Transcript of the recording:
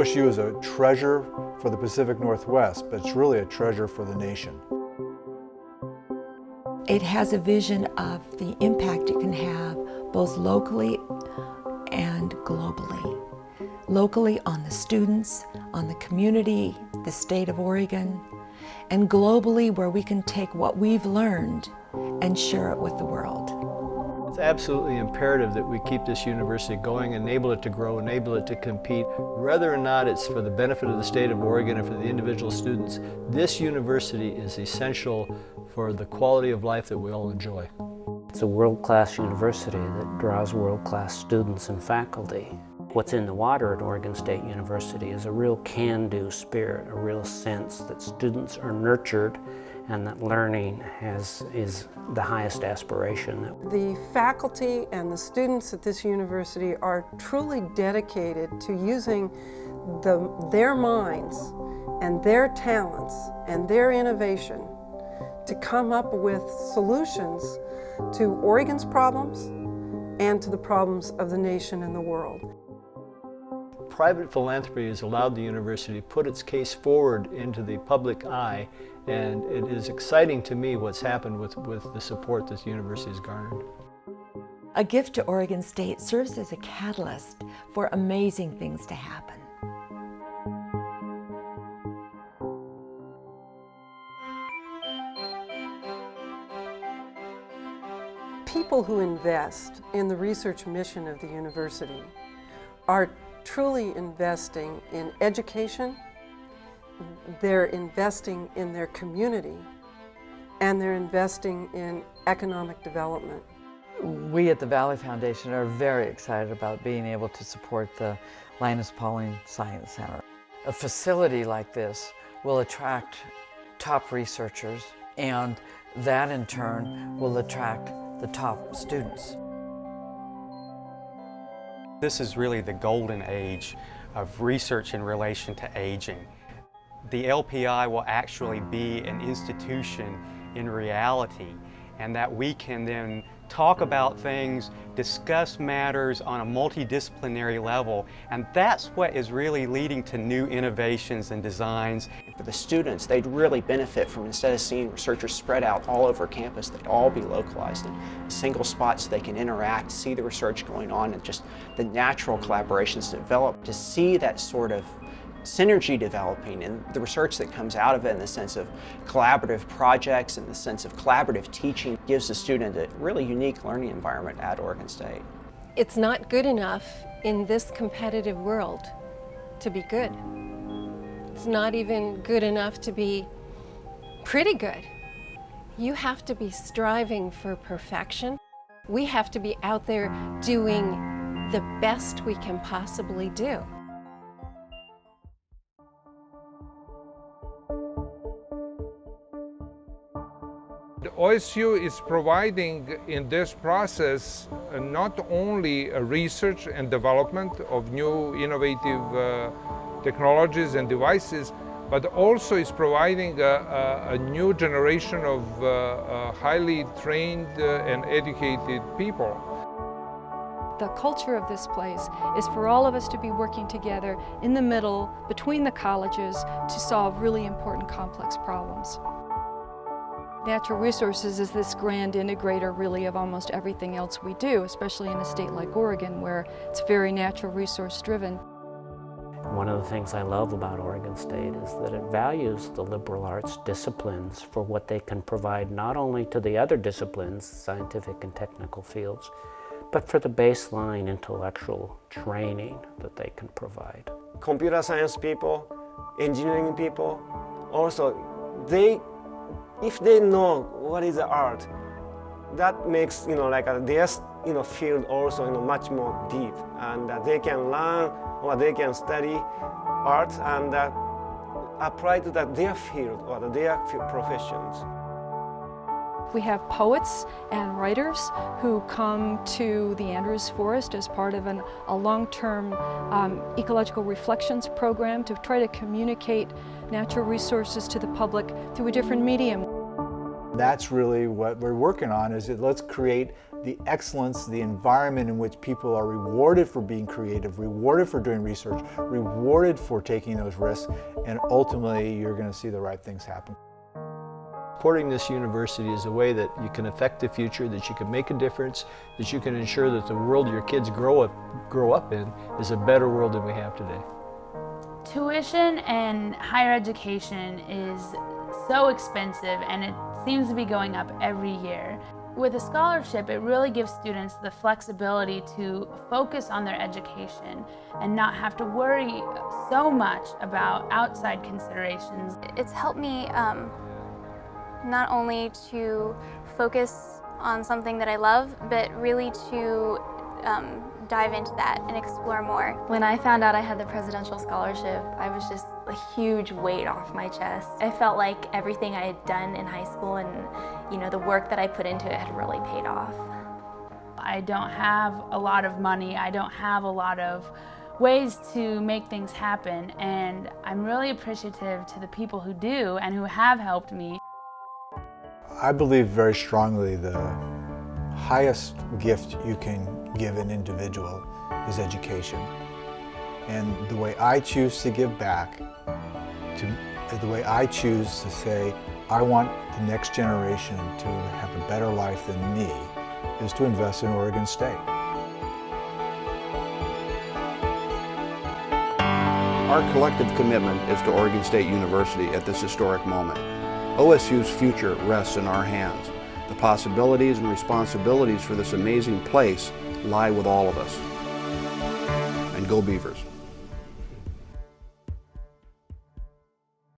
OSU is a treasure for the Pacific Northwest, but it's really a treasure for the nation. It has a vision of the impact it can have both locally and globally. Locally on the students, on the community, the state of Oregon, and globally where we can take what we've learned and share it with the world. It's absolutely imperative that we keep this university going, enable it to grow, enable it to compete. Whether or not it's for the benefit of the state of Oregon and for the individual students, this university is essential for the quality of life that we all enjoy. It's a world-class university that draws world-class students and faculty. What's in the water at Oregon State University is a real can-do spirit, a real sense that students are nurtured and that learning is the highest aspiration. The faculty and the students at this university are truly dedicated to using their minds and their talents and their innovation to come up with solutions to Oregon's problems and to the problems of the nation and the world. Private philanthropy has allowed the university to put its case forward into the public eye, and it is exciting to me what's happened with the support that the university has garnered. A gift to Oregon State serves as a catalyst for amazing things to happen. People who invest in the research mission of the university are truly investing in education, they're investing in their community, and they're investing in economic development. We at the Valley Foundation are very excited about being able to support the Linus Pauling Science Center. A facility like this will attract top researchers, and that in turn will attract the top students. This is really the golden age of research in relation to aging. The LPI will actually be an institution in reality, and that we can then talk about things, discuss matters on a multidisciplinary level, and that's what is really leading to new innovations and designs. For the students, they'd really benefit from, instead of seeing researchers spread out all over campus, they'd all be localized in a single spot so they can interact, see the research going on, and just the natural collaborations develop. To see that sort of synergy developing and the research that comes out of it in the sense of collaborative projects and the sense of collaborative teaching gives the student a really unique learning environment at Oregon State. It's not good enough in this competitive world to be good. It's not even good enough to be pretty good. You have to be striving for perfection. We have to be out there doing the best we can possibly do. OSU is providing in this process not only research and development of new innovative technologies and devices, but also is providing a new generation of highly trained and educated people. The culture of this place is for all of us to be working together in the middle, between the colleges, to solve really important complex problems. Natural resources is this grand integrator really of almost everything else we do, especially in a state like Oregon where it's very natural resource driven. One of the things I love about Oregon State is that it values the liberal arts disciplines for what they can provide not only to the other disciplines, scientific and technical fields, but for the baseline intellectual training that they can provide. Computer science people, engineering people, also if they know what is the art, that makes their field also much more deep, and they can learn or they can study art and apply to their field or their professions. We have poets and writers who come to the Andrews Forest as part of a long-term ecological reflections program to try to communicate natural resources to the public through a different medium. That's really what we're working on, is that let's create the excellence, the environment in which people are rewarded for being creative, rewarded for doing research, rewarded for taking those risks, and ultimately you're going to see the right things happen. Supporting this university is a way that you can affect the future, that you can make a difference, that you can ensure that the world your kids grow up in is a better world than we have today. Tuition and higher education is so expensive, and it seems to be going up every year. With a scholarship, it really gives students the flexibility to focus on their education and not have to worry so much about outside considerations. It's helped me not only to focus on something that I love, but really to dive into that and explore more. When I found out I had the presidential scholarship, I was just a huge weight off my chest. I felt like everything I had done in high school and the work that I put into it had really paid off. I don't have a lot of money, I don't have a lot of ways to make things happen, and I'm really appreciative to the people who do and who have helped me. I believe very strongly the highest gift you can give an individual is education. And the way I choose to give back, the way I choose to say, I want the next generation to have a better life than me, is to invest in Oregon State. Our collective commitment is to Oregon State University at this historic moment. OSU's future rests in our hands. The possibilities and responsibilities for this amazing place lie with all of us. And go Beavers.